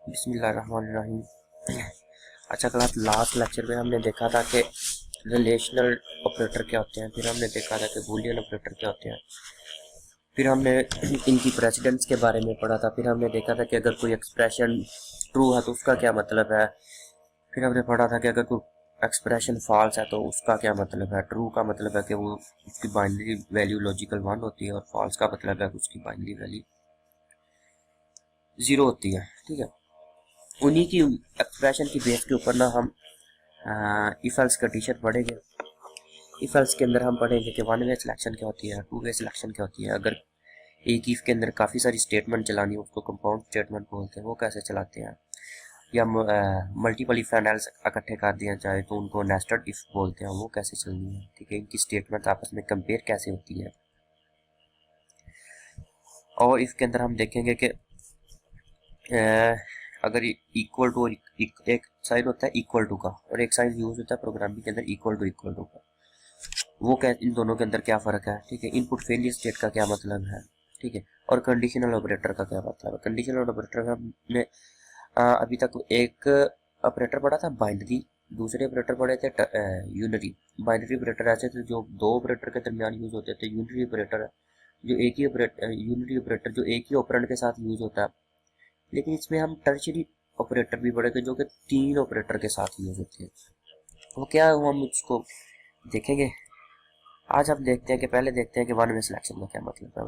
बिस्मिल्लाहिर्रहमानिर्रहीम। अच्छा class last lecture में हमने देखा था कि रिलेशनल ऑपरेटर क्या होते हैं, फिर हमने देखा था कि बूलियन ऑपरेटर क्या होते हैं, फिर हमने इनकी प्रेसिडेंस के बारे में पढ़ा था, फिर हमने देखा था कि अगर कोई एक्सप्रेशन ट्रू है तो उसका क्या मतलब है, फिर हमने पढ़ा था कि अगर कोई एक्सप्रेशन फॉल्स है तो उसका क्या मतलब है। ट्रू का मतलब है कि वो उसकी बाइनरी वैल्यू लॉजिकल 1 होती है और फॉल्स का मतलब है कि उसकी बाइनरी वैल्यू 0 होती है। ठीक है, उन्हीं की एक्सप्रेशन की बेस के ऊपर ना हम इफ एल्स कंडीशन पढ़ेंगे। इफ एल्स के अंदर हम पढ़ेंगे कि वन वे सिलेक्शन क्या होती है, टू वे सिलेक्शन क्या होती है। अगर एक इफ के अंदर काफ़ी सारी स्टेटमेंट चलानी हो उसको कंपाउंड स्टेटमेंट बोलते हैं, वो कैसे चलाते हैं। या मल्टीपल इफ एंड एल्स इकट्ठे कर दिया जाए तो उनको नेस्टेड इफ बोलते हैं, वो कैसे चलनी है। ठीक है, इनकी स्टेटमेंट आपस में कंपेयर कैसे होती है। और इफ के अंदर हम देखेंगे कि अगर इक्वल टू एक साइन होता है इक्वल टू का और एक साइन यूज होता है प्रोग्रामिंग के अंदर इक्वल टू का, वो क्या इन दोनों के अंदर क्या फ़र्क है। ठीक है, इनपुट फेलियर स्टेट का क्या मतलब है। ठीक है, और कंडीशनल ऑपरेटर का क्या मतलब है। कंडीशनल ऑपरेटर का हमने अभी तक एक ऑपरेटर पढ़ा था बाइनरी, दूसरे ऑपरेटर पढ़े थे यूनरी। बाइनरी ऑपरेटर ऐसे थे जो दो ऑपरेटर के दरमियान यूज होते थे। यूनरी ऑपरेटर जो एक ही ऑपरेटर यूनरी ऑपरेटर जो एक ही ऑपरेंड के साथ यूज होता है। लेकिन इसमें हम टर्शरी ऑपरेटर भी पढ़े थे जो कि 3 ऑपरेटर के साथ यूज होते हैं। वो क्या है वो हम उसको देखेंगे। आज हम देखते हैं कि पहले देखते हैं कि वन वे सिलेक्शन का क्या मतलब है।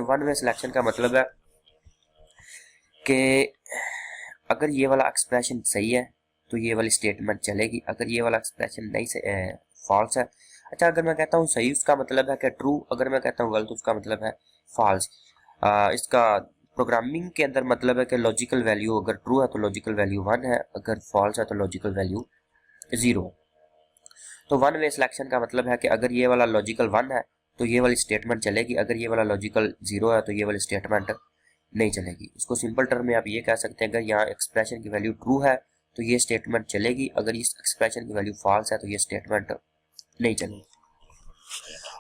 वन वे सिलेक्शन का मतलब है कि अगर ये वाला एक्सप्रेशन सही है तो ये वाली स्टेटमेंट चलेगी, अगर ये वाला एक्सप्रेशन नहीं से फॉल्स है। अच्छा, अगर मैं कहता हूँ सही उसका मतलब है कि ट्रू, अगर मैं कहता हूँ गलत उसका मतलब है फॉल्स। इसका प्रोग्रामिंग के अंदर मतलब है कि लॉजिकल वैल्यू अगर ट्रू है तो लॉजिकल वैल्यू 1 है, अगर फॉल्स है तो लॉजिकल वैल्यू 0। तो वन वे सिलेक्शन का मतलब है कि अगर ये वाला लॉजिकल 1 है तो ये वाली स्टेटमेंट चलेगी, अगर ये वाला लॉजिकल 0 है तो ये वाली स्टेटमेंट नहीं चलेगी। इसको सिंपल टर्म में आप ये कह सकते हैं, अगर यहाँ एक्सप्रेशन की वैल्यू ट्रू है तो ये स्टेटमेंट चलेगी, अगर इस एक्सप्रेशन की वैल्यू फॉल्स है तो ये स्टेटमेंट नहीं चलेगी।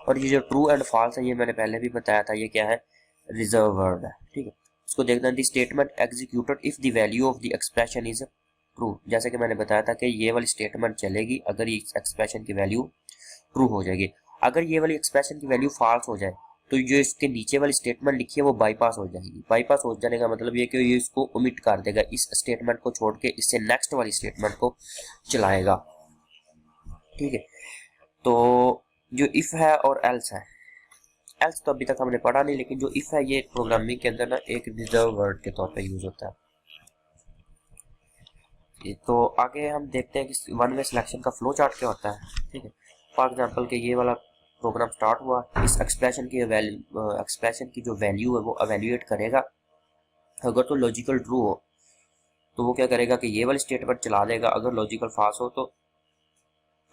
और ये जो ट्रू एंड फॉल्स है ये मैंने पहले भी बताया था, ये क्या है, रिजर्व वर्ड है। ठीक है, इसको देखना, the statement executed if the value of the expression is true. जैसे कि मैंने बताया था कि ये वाली स्टेटमेंट चलेगी अगर इस एक्सप्रेशन की वैल्यू ट्रू हो जाएगी। अगर ये वाली एक्सप्रेशन की वैल्यू फॉल्स हो जाए तो जो इसके नीचे वाली स्टेटमेंट लिखी है वो बाईपास हो जाएगी। बाईपास हो जाने का मतलब ये कि ये इसको ओमिट कर देगा, इस स्टेटमेंट को छोड़ के इससे नेक्स्ट वाली स्टेटमेंट को चलाएगा। ठीक है, तो जो इफ है और एल्स है, एल्स तो अभी तक हमने पढ़ा नहीं, लेकिन जो इफ है ये प्रोग्रामिंग के अंदर ना एक रिजर्व वर्ड के तौर पे यूज होता है। तो आगे हम देखते हैं कि वन वे सिलेक्शन का फ्लो चार्ट क्या होता है। ठीक है, फॉर एग्जांपल कि ये वाला प्रोग्राम स्टार्ट हुआ, इस एक्सप्रेशन की जो वैल्यू है वो एवेल्युएट करेगा। अगर तो लॉजिकल ट्रू हो तो वो क्या करेगा कि ये वाली स्टेटमेंट चला देगा, अगर लॉजिकल फॉल्स हो तो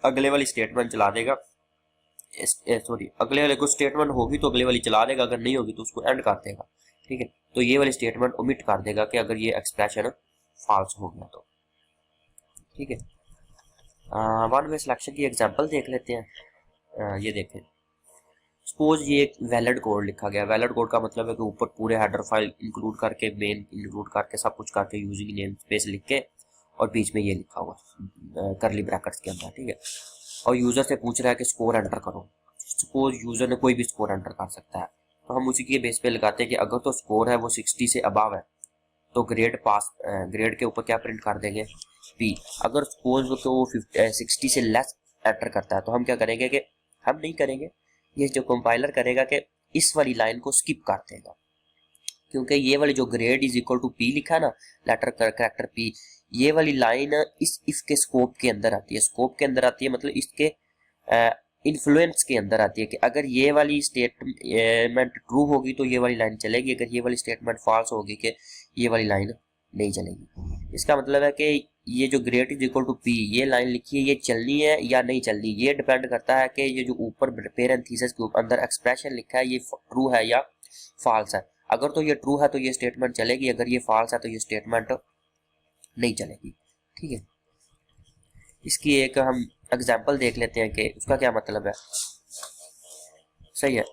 अगले वाली स्टेटमेंट चला देगा। सॉरी, अगले वाले को स्टेटमेंट होगी तो अगले वाली चला देगा, अगर नहीं होगी तो उसको एंड कर देगा। ठीक है, तो ये वाली स्टेटमेंट ओमिट कर देगा कि अगर ये एक्सप्रेशन फॉल्स हो गया तो। ठीक है, वन वे सिलेक्शन की एग्जांपल देख लेते हैं। ये देखें, सपोज ये एक वैलिड कोड लिखा गया। वैलिड कोड का मतलब है कि ऊपर पूरे हेडर फाइल इंक्लूड करके, मेन इंक्लूड करके, सब कुछ करके, यूजिंग नेम स्पेस लिख के और बीच में ये लिखा हुआ करली ब्रैकेट्स के अंदर। ठीक है, और यूजर से पूछ रहा है कि स्कोर एंटर करो। सपोज यूजर ने कोई भी स्कोर एंटर कर सकता है, तो हम उसी के बेस पे लगाते हैं कि अगर तो स्कोर है वो 60 से अबव है तो ग्रेड पास, ग्रेड के ऊपर क्या प्रिंट कर देंगे, पी। अगर सपोज तो वो 60 से लेस एंटर करता है तो हम क्या करेंगे कि हम नहीं करेंगे, ये जो कंपाइलर करेगा कि इस वाली लाइन को स्किप कर देगा, क्योंकि ये वाली जो grade is equal to P लिखा है ना, लेटर कैरेक्टर पी, ये वाली लाइन इस इसके स्कोप के अंदर आती है। स्कोप के अंदर आती है मतलब इसके इन्फ्लुएंस के अंदर आती है कि अगर ये वाली स्टेटमेंट ट्रू होगी तो ये वाली लाइन चलेगी, अगर ये वाली स्टेटमेंट फॉल्स होगी कि ये वाली लाइन नहीं चलेगी। इसका मतलब है कि ये जो grade is equal to P ये लाइन लिखी है, ये चलनी है या नहीं चलनी, ये डिपेंड करता है कि ये जो ऊपर पेरेंथीसिस के अंदर एक्सप्रेशन लिखा है ये ट्रू है या फॉल्स है। अगर तो ये ट्रू है तो ये स्टेटमेंट चलेगी, अगर ये फॉल्स है तो ये स्टेटमेंट नहीं चलेगी। ठीक है, इसकी एक हम एग्जाम्पल देख लेते हैं कि उसका क्या मतलब है। सही है,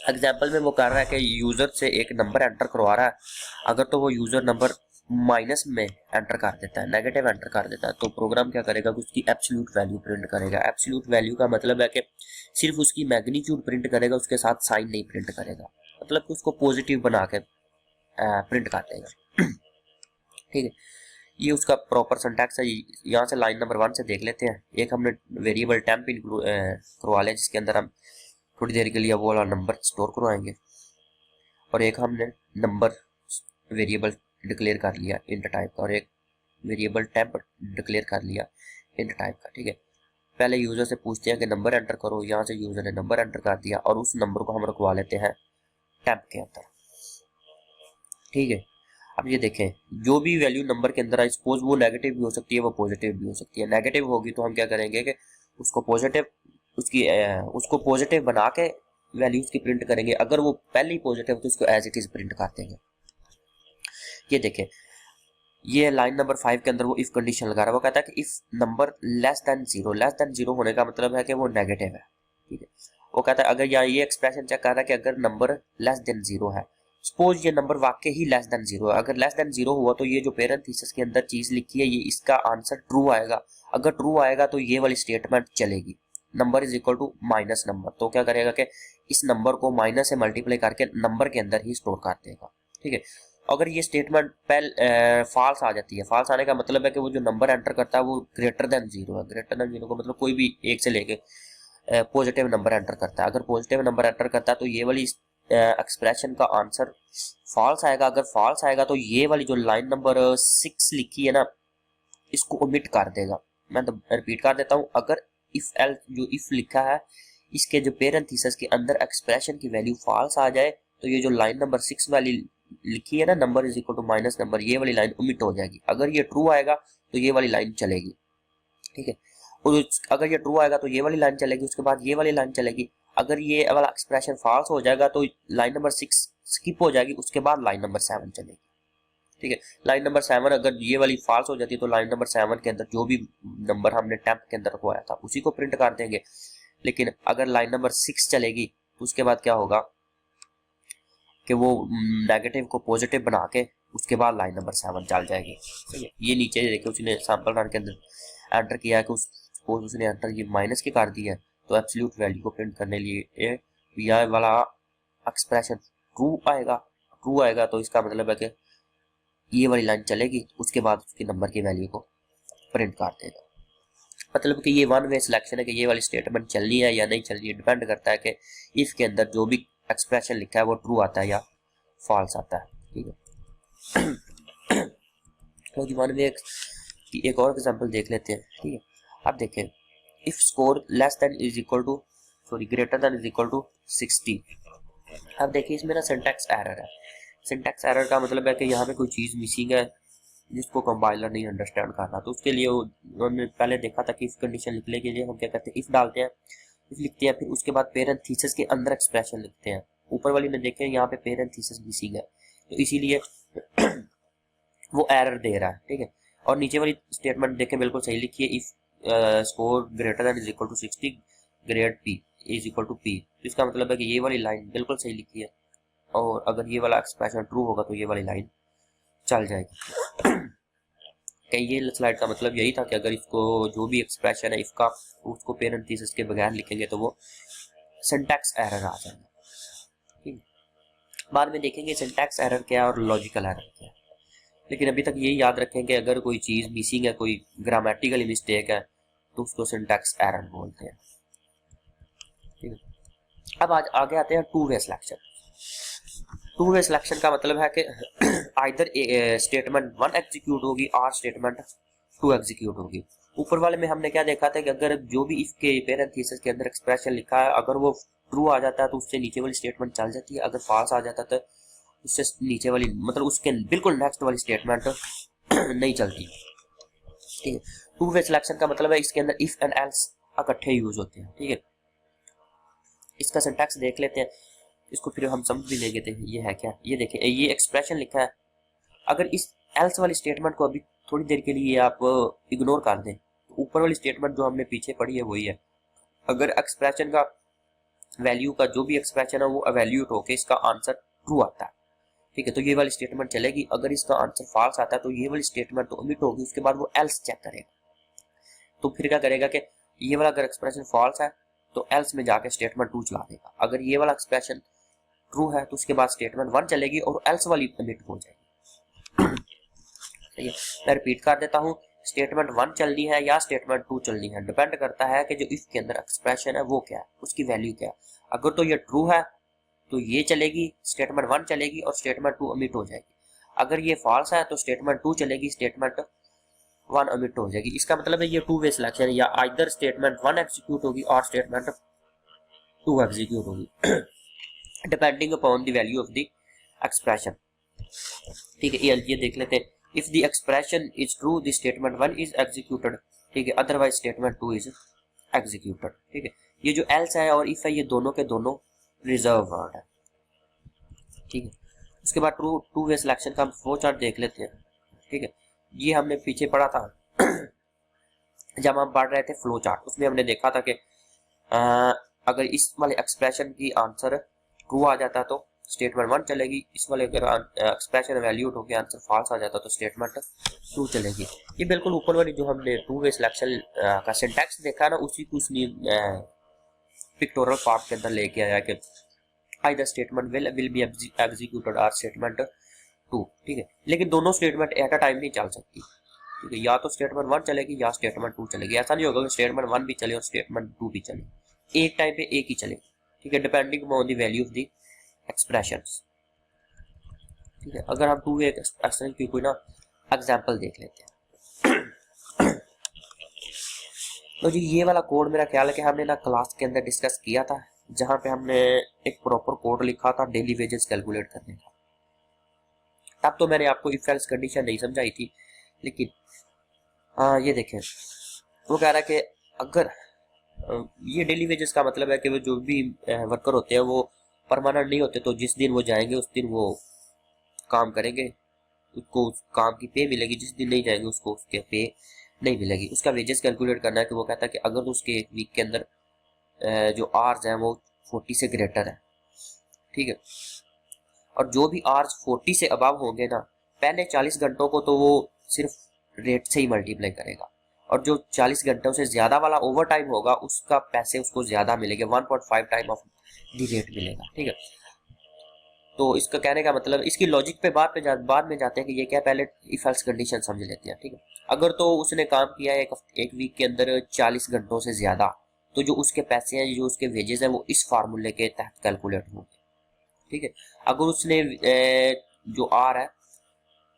एग्जाम्पल में वो कर रहा है कि यूजर से एक नंबर एंटर करवा रहा है, अगर तो वो यूजर नंबर माइनस में एंटर कर देता है, नेगेटिव एंटर कर देता है, तो प्रोग्राम क्या करेगा कि उसकी एब्सोल्यूट वैल्यू प्रिंट करेगा। एब्सोल्यूट वैल्यू का मतलब है कि सिर्फ उसकी मैग्नीट्यूड प्रिंट करेगा, उसके साथ साइन नहीं प्रिंट करेगा, मतलब कि उसको पॉजिटिव बना के प्रिंट कर देगा। ठीक है, ये उसका प्रॉपर सिंटैक्स है। यहाँ से लाइन नंबर 1 से देख लेते हैं। एक हमने वेरिएबल टेम्प करवा लिया जिसके अंदर हम थोड़ी देर के लिए वो वाला नंबर स्टोर करवाएंगे, और एक हमने नंबर वेरिएबल डिक्लेयर कर लिया इंट टाइप का, और एक वेरिएबल टेम्प डिक्लेयर कर लिया इंट टाइप का। ठीक है, पहले यूजर से पूछते हैं कि नंबर एंटर करो, यहाँ से यूजर ने नंबर एंटर कर दिया और उस नंबर को हम रखवा लेते हैं टेम्प के अंदर। ठीक है, अब ये देखें जो भी वैल्यू नंबर के अंदर है, सपोज वो नेगेटिव भी हो सकती है, वो पॉजिटिव भी हो सकती है। नेगेटिव होगी तो हम क्या करेंगे कि उसको पॉजिटिव बना के वैल्यूज की प्रिंट करेंगे। अगर वो पहले ही पॉजिटिव तो उसको एज इट इज प्रिंट कर देंगे। ये देखें, ये लाइन नंबर 5 के अंदर वो इफ कंडीशन लगा रहा है। वो कहता है कि if number less than zero होने का मतलब है कि वो नेगेटिव है। ठीक है, वो कहता है अगर यहाँ ये एक्सप्रेशन चेक कर रहा है कि अगर नंबर लेस देन 0 है, सपोज ये नंबर वाकई ही लेस देन 0 है, अगर लेस देन 0 हुआ तो ये जो पेरेंथीसिस के अंदर चीज लिखी है ये इसका आंसर ट्रू आएगा। अगर ट्रू आएगा तो ये वाली स्टेटमेंट चलेगी, number is equal to minus number. तो क्या करेगा कि इस नंबर को माइनस से मल्टीप्लाई करके नंबर के अंदर ही स्टोर कर देगा। ठीक है, अगर ये स्टेटमेंट फॉल्स आ जाती है, फॉल्स आने का मतलब है कि वो जो नंबर एंटर करता है वो ग्रेटर देन 0 है। ग्रेटर देन 0 का मतलब कोई भी एक से लेके पॉजिटिव नंबर एंटर करता है। अगर पॉजिटिव नंबर एंटर करता है तो ये वाली एक्सप्रेशन का आंसर फॉल्स आएगा। अगर फॉल्स आएगा तो ये वाली जो लाइन नंबर 6 लिखी है ना, इसको ओमिट कर देगा। मैं तो रिपीट कर देता हूँ, अगर इफ एल जो इफ लिखा है इसके जो पेरेंथीसिस के अंदर एक्सप्रेशन की वैल्यू फॉल्स आ जाए तो ये जो लाइन नंबर 6 वाली लिखी है ना, number is equal to minus number, ये वाली लाइन ओमिट हो जाएगी। अगर ये ट्रू आएगा तो ये वाली लाइन चलेगी। ठीक है, और अगर ये ट्रू आएगा तो ये वाली लाइन चलेगी, उसके बाद ये वाली लाइन चलेगी। अगर ये वाला एक्सप्रेशन फॉल्स हो जाएगा तो लाइन नंबर 6 स्किप हो जाएगी, उसके बाद लाइन नंबर 7 चलेगी। ठीक है, लाइन नंबर 7 अगर ये वाली फॉल्स हो जाती है तो लाइन नंबर 7 के अंदर जो भी नंबर हमने टेम्प के अंदर रखवाया था उसी को प्रिंट कर देंगे। लेकिन अगर लाइन नंबर 6 चलेगी तो उसके बाद क्या होगा कि वो नेगेटिव को पॉजिटिव बना के उसके बाद लाइन नंबर 7 चल जाएगी। ठीक है, ये नीचे देखिए उसने सैंपल रन के अंदर एंटर किया है कि उसने एंटर ये माइनस के कर दिया है, तो एब्सोल्यूट वैल्यू को प्रिंट करने लिए यह वाला एक्सप्रेशन ट्रू आएगा तो इसका मतलब है कि ये वाली लाइन चलेगी, उसके बाद उसके नंबर की वैल्यू को प्रिंट कर देगा। मतलब कि ये वन वे सिलेक्शन है कि ये वाली स्टेटमेंट चलनी है या नहीं चलनी है, डिपेंड करता है कि इफ के अंदर जो भी एक्सप्रेशन लिखा है वो ट्रू आता है या फॉल्स आता है। ठीक है, तो वन वे एक और एग्जांपल देख लेते हैं। ठीक है, अब देखें if score less than is equal to greater than is equal to 60। अब देखिए इसमें ना सिंटैक्स एरर है। सिंटैक्स एरर का मतलब है कि यहाँ पे कोई चीज़ मिसिंग है जिसको कंपाइलर नहीं अंडरस्टैंड कर रहा। तो उसके लिए उन्होंने पहले देखा था कि इफ कंडीशन लिखने के लिए हम क्या करते हैं, इफ डालते हैं, इफ लिखते हैं, फिर उसके बाद पेरेंथीसिस के अंदर एक्सप्रेशन लिखते हैं। ऊपर वाली में देखें यहाँ पे पेरेंथीसिस मिसिंग है तो इसीलिए वो एरर दे रहा है। ठीक है, और नीचे वाली स्टेटमेंट देखें बिल्कुल सही लिखी है, if score greater than is equal to 60 grade P is equal to P. तो इसका मतलब है कि ये वाली लाइन बिल्कुल सही लिखी है, और अगर ये वाला एक्सप्रेशन ट्रू होगा तो ये वाली लाइन चल जाएगी। कहीं ये स्लाइड का मतलब यही था कि अगर इसको जो भी एक्सप्रेशन है इसका उसको पेरेंथीसिस के बगैर लिखेंगे तो वो सिंटैक्स एरर आ जाएगा। ठीक, बाद में देखेंगे सिंटैक्स एरर क्या है और लॉजिकल एरर क्या है, लेकिन अभी तक यही याद रखें कि अगर कोई चीज़ मिसिंग है, कोई ग्रामेटिकली मिस्टेक है तो उसको सिंटैक्स एरर बोलते हैं। ठीक है, अब आज आगे आते हैं two way selection. Two way selection का मतलब है कि आइदर स्टेटमेंट 1 एग्जीक्यूट होगी और स्टेटमेंट 2 एग्जीक्यूट होगी। ऊपर वाले में हमने क्या देखा था कि अगर जो भी इफ के पेरेंथीसिस के अंदर एक्सप्रेशन लिखा है अगर वो ट्रू आ जाता है तो उससे नीचे वाली स्टेटमेंट चल जाती है, अगर फॉल्स आ जाता है तो उससे नीचे वाली मतलब उसके बिल्कुल नेक्स्ट वाली स्टेटमेंट नहीं चलती। ठीक है, टू वे सिलेक्शन का मतलब है इसके अंदर इफ एंड एल्स इकट्ठे यूज होते हैं। ठीक है, इसका सिंटैक्स देख लेते हैं, इसको फिर हम समझ भी लेंगे थे ये है क्या। ये देखें ये एक्सप्रेशन लिखा है, अगर इस एल्स वाली स्टेटमेंट को अभी थोड़ी देर के लिए आप इग्नोर कर दें, ऊपर वाली स्टेटमेंट जो हमने पीछे पढ़ी है वही है। अगर एक्सप्रेशन का वैल्यू का जो भी एक्सप्रेशन है वो एवेल्यूट होके इसका आंसर ट्रू आता है, ठीक है। तो ये वाली स्टेटमेंट चलेगी। अगर इसका आंसर फॉल्स आता है तो ये वाली स्टेटमेंट तो ओमिट होगी, उसके बाद वो एल्स चेक करेगा। तो फिर क्या करेगा कि ये वाला अगर एक्सप्रेशन फॉल्स है तो एल्स में जाके स्टेटमेंट 2 चला देगा। अगर ये वाला एक्सप्रेशन ट्रू है तो उसके बाद स्टेटमेंट 1 चलेगी और एल्स वाली ओमिट हो जाएगी। सही है, मैं रिपीट कर देता हूँ, स्टेटमेंट 1 चलनी है या स्टेटमेंट 2 चलनी है, डिपेंड करता है कि जो इफ के अंदर एक्सप्रेशन है वो क्या है, उसकी वैल्यू क्या है। अगर तो ये ट्रू है तो ये चलेगी, स्टेटमेंट 1 चलेगी और स्टेटमेंट 2 ओमिट हो जाएगी। अगर ये फॉल्स है तो स्टेटमेंट 2 चलेगी, स्टेटमेंट 1 ओमिट हो जाएगी। इसका मतलब है ये टू वे सिलेक्शन है, या आइदर स्टेटमेंट 1 एग्जीक्यूट होगी और स्टेटमेंट 2 एग्जीक्यूट होगी depending upon the value of the expression, ठीक है। ये देख लेते हैं, if the expression is true the statement 1 is executed, ठीक है, अदरवाइज स्टेटमेंट 2 इज एग्जीक्यूटेड, ठीक है। ये जो एल्स है और इफ है ये दोनों के दोनों रिजर्व वर्ड है, ठीक है। उसके बाद टू वे सिलेक्शन का हम फ्लो चार्ट देख लेते हैं, ठीक है। ये हमने पीछे पढ़ा था जब हम पढ़ रहे थे फ्लो चार्ट, उसमें हमने देखा था कि अगर इस वाले एक्सप्रेशन की आंसर ट्रू आ जाता तो स्टेटमेंट 1 चलेगी, इस वाले अगर एक्सप्रेशन वैल्यूट होकर आंसर फॉल्स आ जाता तो स्टेटमेंट 2 चलेगी। ये बिल्कुल ऊपर वाली जो हमने टू वे सिलेक्शन का सिंटैक्स देखा ना, उसी को उसने पिक्टोरल पार्ट के अंदर लेके आया कि either statement will be executed or statement 2, ठीक है। लेकिन दोनों स्टेटमेंट एट अ टाइम नहीं चल सकती, ठीक है। या तो स्टेटमेंट 1 चलेगी या स्टेटमेंट 2 चलेगी। ऐसा नहीं होगा कि स्टेटमेंट 1 भी चले और स्टेटमेंट 2 भी चले, एक टाइम पे एक ही चले, ठीक है, depending on the value of the expressions, ठीक है। अगर हम टू वे एक्सप्रेशन की कोई ना एग्जांपल देख लेते हैं तो जी ये वाला कोड मेरा ख्याल है कि हमने ना क्लास के अंदर डिस्कस किया था, जहां पे हमने एक प्रॉपर कोड लिखा था डेली वेजेस कैलकुलेट करने का। तब तो मैंने आपको इफ एल्स कंडीशन नहीं समझाई थी, लेकिन ये देखें, वो कह रहा है कि अगर ये डेली वेजेस का मतलब है कि वो जो भी वर्कर होते हैं वो परमानेंट नहीं होते, तो जिस दिन वो जाएंगे उस दिन वो काम करेंगे, उसको उस काम की पे मिलेगी, जिस दिन नहीं जाएंगे उसको उसके पे नहीं मिलेगी। उसका वेजेस कैलकुलेट करना है कि वो कहता है कि अगर तो उसके एक वीक के अंदर जो आवर्स हैं वो 40 से ग्रेटर है, ठीक है, और जो भी आवर्स 40 से अबव होंगे ना, पहले 40 घंटों को तो वो सिर्फ रेट से ही मल्टीप्लाई करेगा, और जो 40 घंटों से ज्यादा वाला ओवर टाइम होगा उसका पैसे उसको ज्यादा मिलेंगे, 1.5 टाइम ऑफ दी रेट मिलेगा, ठीक है। तो इसका कहने का मतलब, इसकी लॉजिक पे बाद में जाते हैं कि ये क्या, पहले इफ एल्स कंडीशन समझ लेते हैं, ठीक है। अगर तो उसने काम किया है एक वीक के अंदर 40 घंटों से ज्यादा, तो जो उसके पैसे हैं, जो उसके वेजेस हैं, वो इस फार्मूले के तहत कैलकुलेट होंगे, ठीक है। अगर उसने जो आर है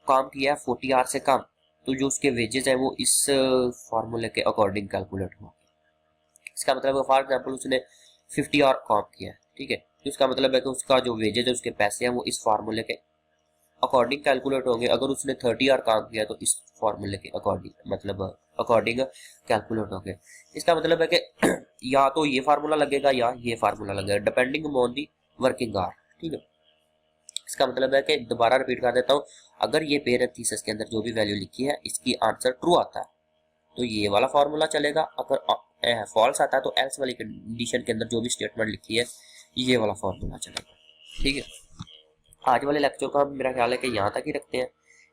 काम किया है 40 आवर से कम, तो जो उसके वेजेस हैं वो इस फार्मूले के अकॉर्डिंग कैलकुलेट होंगे। इसका मतलब फॉर एग्जांपल उसने 50 आवर काम किया है, ठीक है, तो इसका मतलब है कि उसका जो वेजेस है, उसके पैसे हैं, वो इस फार्मूले के अकॉर्डिंग कैलकुलेट होंगे। अगर उसने 30 आवर काम किया तो इस फार्मूले के अकॉर्डिंग कैलकुलेट होंगे। इसका मतलब है कि या तो ये फार्मूला लगेगा या ये फार्मूला लगेगा, depending on the working hour, ठीक है। इसका मतलब है कि दोबारा रिपीट कर देता हूँ, अगर ये पैरेंथेसिस के अंदर जो भी वैल्यू लिखी है इसकी आंसर ट्रू आता है तो ये वाला फार्मूला चलेगा, अगर फॉल्स आता है तो एल्स वाली कंडीशन के अंदर जो भी स्टेटमेंट लिखी है ये वाला फार्मूला चलेगा, ठीक है। आज वाले लेक्चर को हम मेरा ख्याल है कि यहाँ तक ही रखते हैं।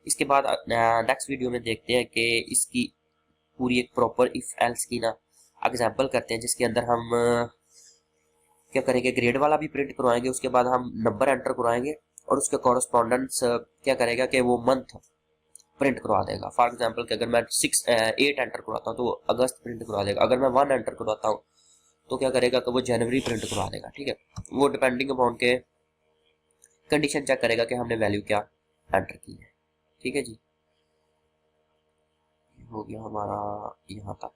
इसके बाद नेक्स्ट वीडियो में देखते हैं कि इसकी पूरी एक प्रॉपर इफ एल्स की ना एग्जांपल करते हैं, जिसके अंदर हम क्या करेंगे, ग्रेड वाला भी प्रिंट करवाएंगे, उसके बाद हम नंबर एंटर करवाएंगे और उसके कॉरेस्पॉन्डेंस क्या करेगा कि वो मंथ प्रिंट करवा देगा। फॉर एग्जांपल कि अगर मैं 8 एंटर करवाता हूँ तो वो अगस्त प्रिंट करवा देगा, अगर मैं 1 एंटर करवाता हूँ तो क्या करेगा कि वो जनवरी प्रिंट करवा देगा, ठीक है। वो डिपेंडिंग अपॉन के कंडीशन चेक करेगा कि हमने वैल्यू क्या एंटर की है, ठीक है जी। हो गया हमारा यहाँ तक।